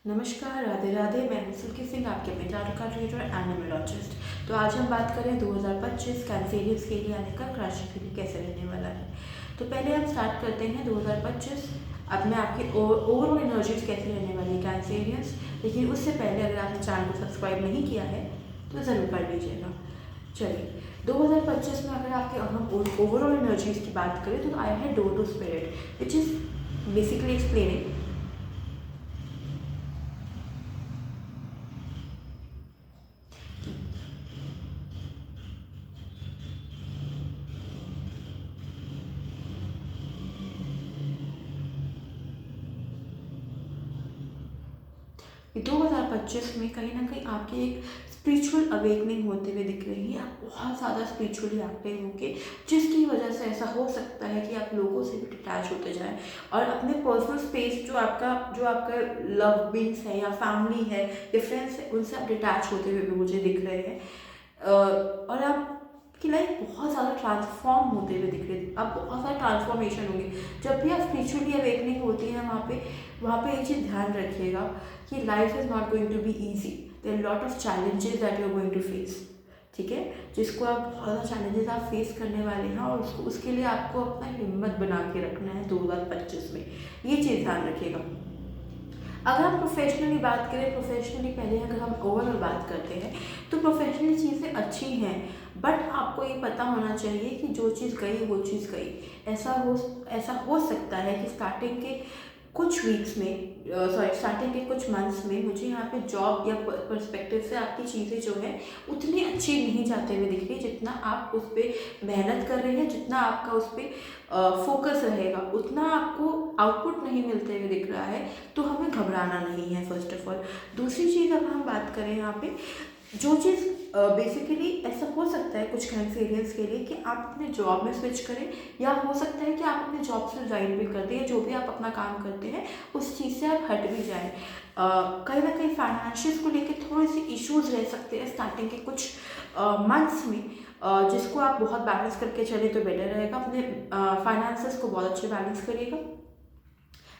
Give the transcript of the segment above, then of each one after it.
नमस्कार, राधे राधे। मैं हूं सुल्की सिंह, आपके अपने tarot card reader and numerologist. तो आज हम बात करें 2025 कैंसेरियंस के लिए यानी कर्क राशि के लिए कैसे रहने वाला है। तो पहले हम स्टार्ट करते हैं 2025 अब मैं आपकी ओवरऑल एनर्जीज कैसे रहने वाली है कैंसेरियंस। लेकिन उससे पहले अगर आपने चैनल को सब्सक्राइब नहीं किया है तो ज़रूर कर लीजिएगा। चलिए, 2025 में अगर आपके हम ओवरऑल एनर्जीज की बात करें तो आई है door to spirit which is basically explaining कि 2025 में कहीं ना कहीं आपकी एक स्पिरिचुअल अवेकनिंग होते हुए दिख रही है। आप बहुत ज़्यादा स्पिरिचुअली एक्टिव होंगे, जिसकी वजह से ऐसा हो सकता है कि आप लोगों से भी डिटैच होते जाएं और अपने पर्सनल स्पेस जो आपका लव बींग्स है या फैमिली है या फ्रेंड्स है उनसे आप डिटैच होते हुए भी मुझे दिख रहे हैं। और आपकी लाइफ बहुत ज़्यादा ट्रांसफॉर्म होते हुए दिख रही है। आप बहुत सारा ट्रांसफॉर्मेशन होगी जब भी आप स्पिरिचुअली अवेकनिंग होती है। वहाँ पे एक चीज़ ध्यान रखिएगा कि life is not going to be easy. There are lot of challenges that you are going to face. ठीक है, जिसको आप बहुत ज़्यादा चैलेंजेस आप फेस करने वाले हैं और उसके लिए आपको अपना हिम्मत बना के रखना है 2025 में। ये चीज़ ध्यान रखिएगा। अगर हम प्रोफेशनली बात करें, प्रोफेशनली पहले अगर हम ओवरऑल बात करते हैं तो प्रोफेशनली चीज़ें अच्छी हैं, बट आपको ये पता होना चाहिए कि जो चीज़ गई वो चीज़ गई। ऐसा हो सकता है कि स्टार्टिंग के कुछ वीक्स में स्टार्टिंग के कुछ मंथ्स में मुझे यहाँ पे जॉब या पर्सपेक्टिव से आपकी चीज़ें जो है उतनी अच्छी नहीं जाते हुए दिख रही। जितना आप उस पर मेहनत कर रहे हैं, जितना आपका उस पर फोकस रहेगा, उतना आपको आउटपुट नहीं मिलते हुए दिख रहा है। तो हमें घबराना नहीं है फर्स्ट ऑफ ऑल। दूसरी चीज़ अगर हम बात करें यहाँ पे, जो चीज़ बेसिकली ऐसा हो सकता है कुछ कैंसेरियंस के लिए कि आप अपने जॉब में स्विच करें, या हो सकता है कि आप अपने जॉब से रिजाइन भी कर दें, या जो भी आप अपना काम करते हैं उस चीज़ से आप हट भी जाएं। कहीं ना कहीं फाइनेंशियल्स को लेकर थोड़े से इश्यूज रह सकते हैं स्टार्टिंग के कुछ मंथ्स में, जिसको आप बहुत बैलेंस करके चले तो बेटर रहेगा। अपने फाइनेंसेस को बहुत अच्छे बैलेंस करिएगा।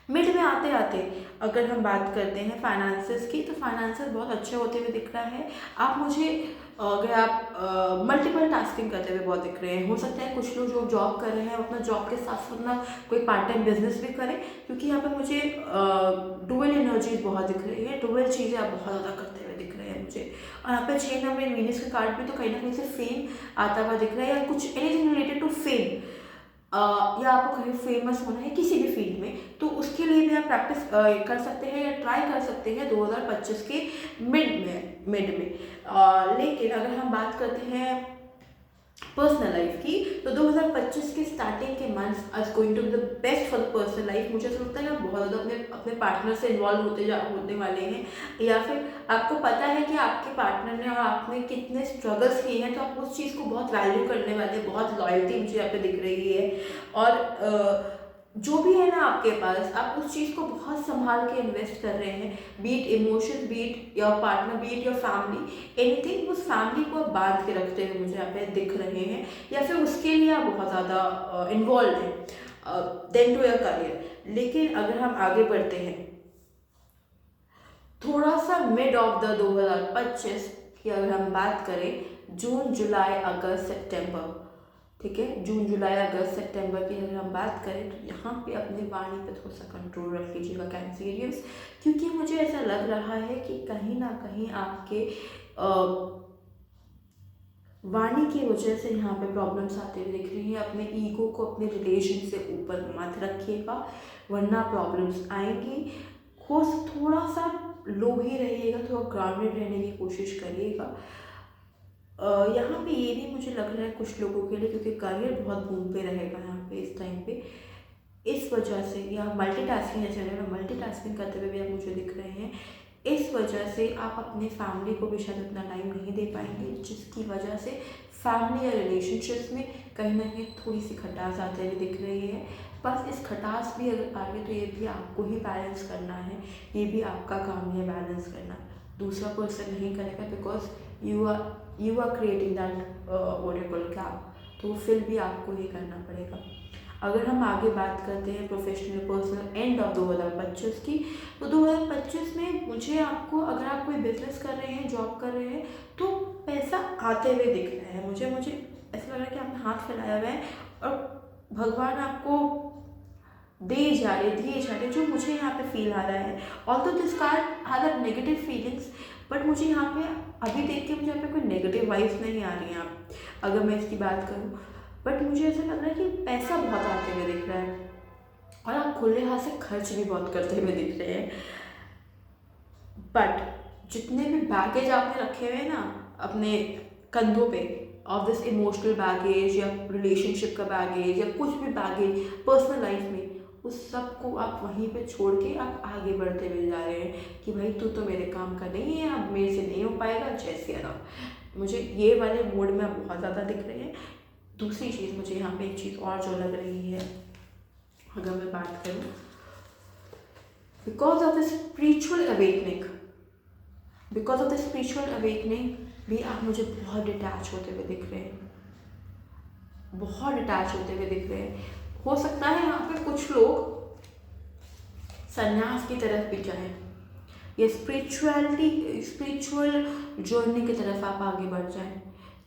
मिड में आते आते अगर हम बात करते हैं फाइनेंसेस की, तो फाइनेंसेस बहुत अच्छे होते हुए दिख रहा है। आप मुझे अगर आप मल्टीपल टास्किंग करते हुए बहुत दिख रहे हैं। हो सकता है कुछ लोग जो जॉब कर रहे हैं अपना जॉब के साथ साथ अपना कोई पार्ट टाइम बिजनेस भी करें, क्योंकि यहाँ पे मुझे डुअल एनर्जीज बहुत दिख रही है। डुअल चीज़ें आप बहुत ज़्यादा करते हुए दिख रहे हैं मुझे। और यहाँ पे 6 नंबर वीनस का कार्ड भी, तो कहीं ना कहीं से फेम आता हुआ दिख रहा है, या कुछ एनीथिंग रिलेटेड टू फेम, या आपको कहीं फेमस होना है किसी भी फील्ड में, तो उसके लिए भी आप प्रैक्टिस कर सकते हैं या ट्राई कर सकते हैं 2025 के मिड में। लेकिन अगर हम बात करते हैं पर्सनल लाइफ की, तो 2025 के स्टार्टिंग के months are going to be the best for the personal life. मुझे ऐसा लगता है आप बहुत ज़्यादा अपने अपने पार्टनर से इन्वॉल्व होने वाले हैं, या फिर आपको पता है कि आपके पार्टनर ने और आपने कितने स्ट्रगल्स किए हैं, तो आप उस चीज़ को बहुत वैल्यू करने वाले हैं। बहुत लॉयल्टी मुझे यहाँ पे दिख रही है। और जो भी है ना आपके पास, आप उस चीज़ को बहुत संभाल के इन्वेस्ट कर रहे हैं। Be it emotion, be it your partner, be it your family, anything. उस फैमिली को आप बांध के रखते हुए मुझे यहाँ पे दिख रहे हैं, या फिर उसके लिए आप बहुत ज़्यादा इन्वॉल्व हैं देन टू योर करियर। लेकिन अगर हम आगे बढ़ते हैं थोड़ा सा मिड ऑफ द 2025 की अगर हम बात करें, जून जुलाई अगस्त सितंबर, ठीक है, जून जुलाई अगस्त सितंबर की अगर हम बात करें, तो यहाँ पे अपनी वाणी पे थोड़ा सा कंट्रोल रख लीजिएगा कैंसेरियंस। क्योंकि मुझे ऐसा लग रहा है कि कहीं ना कहीं आपके वाणी की वजह से यहाँ पे प्रॉब्लम्स आते हुए दिख रही हैं। अपने ईगो को अपने रिलेशन से ऊपर मत रखिएगा, वरना प्रॉब्लम्स आएंगी। हो थोड़ा सा लो ही रहिएगा, थोड़ा ग्राउंडेड रहने की कोशिश करिएगा। यहाँ पे ये भी मुझे लग रहा है कुछ लोगों के लिए, क्योंकि करियर बहुत बूम पे रहेगा यहाँ पे इस टाइम पे, इस वजह से, या मल्टीटास्किंग जैसे मल्टीटास्किंग करते हुए भी आप मुझे दिख रहे हैं। इस वजह से आप अपने फैमिली को भी शायद उतना टाइम नहीं दे पाएंगे, जिसकी वजह से फैमिली या रिलेशनशिप्स में कहीं ना कहीं थोड़ी सी खटास आते हुए दिख रही है। बस इस खटास भी अगर आ गई तो ये भी आपको ही बैलेंस करना है, ये भी आपका काम है बैलेंस करना। दूसरा पर्सन नहीं करेगा, because you are creating that what you call gap, तो फिर भी आपको ही करना पड़ेगा। अगर हम आगे बात करते हैं प्रोफेशनल पर्सनल एंड ऑफ 2025 की, तो 2025 में मुझे आपको, अगर आप कोई बिजनेस कर रहे हैं, जॉब कर रहे हैं, तो पैसा आते हुए दिख रहा है। मुझे ऐसा लग रहा है कि आपने हाथ फैलाया हुआ है और भगवान आपको दिए जा रहे, जो मुझे यहाँ पे फील आ रहा है। Although this card has a negative feelings, but मुझे यहाँ पे अभी देख के मुझे यहाँ पे कोई नेगेटिव वाइब्स नहीं आ रही हैं, आप अगर मैं इसकी बात करूँ। बट मुझे ऐसा लग रहा है कि पैसा बहुत आते हुए दिख रहा है और आप खुले हाथ से खर्च भी बहुत करते हुए दिख रहे हैं। बट जितने भी बैगेज आपने रखे हुए हैं ना अपने कंधों पे, ऑफ दिस इमोशनल बैगेज या रिलेशनशिप का बैगेज या कुछ भी बैगेज पर्सनल लाइफ में, उस सब को आप वहीं पे छोड़ के आप आगे बढ़ते हुए जा रहे हैं कि भाई तू तो मेरे काम का नहीं है, अब मेरे से नहीं हो पाएगा, जैसे है ना। मुझे ये वाले मोड में आप बहुत ज़्यादा दिख रहे हैं। दूसरी चीज़, मुझे यहाँ पे एक चीज़ और जो लग रही है, अगर मैं बात करूँ, because of the spiritual awakening भी आप मुझे बहुत डिटैच होते हुए दिख रहे हैं, बहुत डिटैच होते हुए दिख रहे हैं। हो सकता है यहाँ पे कुछ लोग संन्यास की तरफ भी जाएं या स्पिरिचुअल जर्नी की तरफ आप आगे बढ़ जाएं।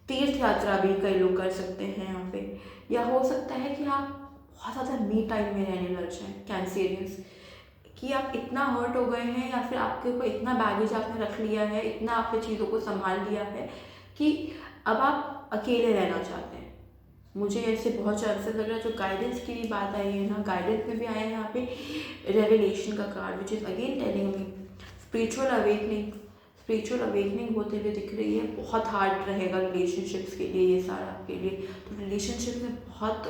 तीर्थ यात्रा भी कई लोग कर सकते हैं यहाँ पे, या हो सकता है कि आप बहुत ज़्यादा मी टाइम में रहने लग जाएं, कैंसेरियंस, कि आप इतना हर्ट हो गए हैं या फिर आपके ऊपर इतना बैगेज आपने रख लिया है, इतना आपने चीज़ों को संभाल लिया है कि अब आप अकेले रहना चाहते हैं। मुझे ऐसे बहुत चांसेस लग रहा है। जो गाइडेंस की भी बात आई है ना, गाइडेंस में भी आया है यहाँ पे रेवलेशन का card, which is again telling me spiritual awakening होते हुए दिख रही है। बहुत हार्ड रहेगा रिलेशनशिप्स के लिए ये सारा आपके लिए, तो रिलेशनशिप में बहुत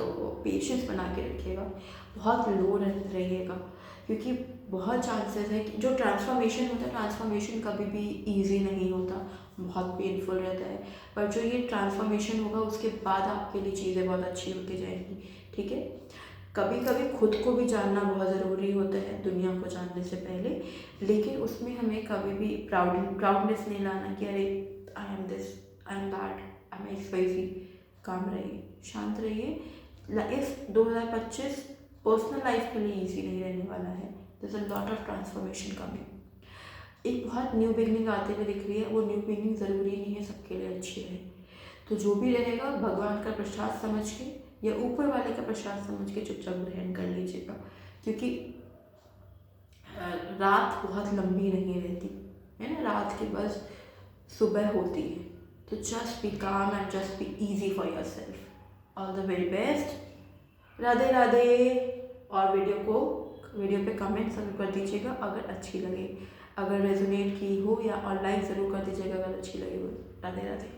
पेशेंस बना के रखिएगा, बहुत लो रहिएगा, क्योंकि बहुत चांसेस है कि जो ट्रांसफॉर्मेशन होता है, ट्रांसफॉर्मेशन कभी भी ईजी नहीं होता, बहुत पेनफुल रहता है। पर जो ये ट्रांसफॉर्मेशन होगा उसके बाद आपके लिए चीज़ें बहुत अच्छी होती जाएंगी, ठीक है। कभी कभी खुद को भी जानना बहुत ज़रूरी होता है दुनिया को जानने से पहले, लेकिन उसमें हमें कभी भी प्राउडनेस नहीं लाना कि अरे I am this, I am that, I am XYZ। काम रहिए, शांत रहिए। इस 2025 पर्सनल लाइफ के लिए ईजी नहीं रहने वाला है। There is a lot of transformation coming. एक बहुत न्यू बिगनिंग आते हुए दिख रही है। वो न्यू बिगनिंग ज़रूरी नहीं है सबके लिए अच्छी रहे, तो जो भी रहेगा भगवान का प्रसाद समझ के या ऊपर वाले का प्रसाद समझ के चुपचाप ग्रहण कर लीजिएगा, क्योंकि रात बहुत लंबी नहीं रहती है ना, रात के बस सुबह होती है। तो जस्ट बी काम and just be easy for your self. All the very best. Radhe Radhe. और वीडियो पे कमेंट ज़रूर कर दीजिएगा अगर अच्छी लगे, अगर रेजोनेट की हो, या ऑनलाइन ज़रूर कर दीजिएगा अगर अच्छी लगी हो। राधे राधे।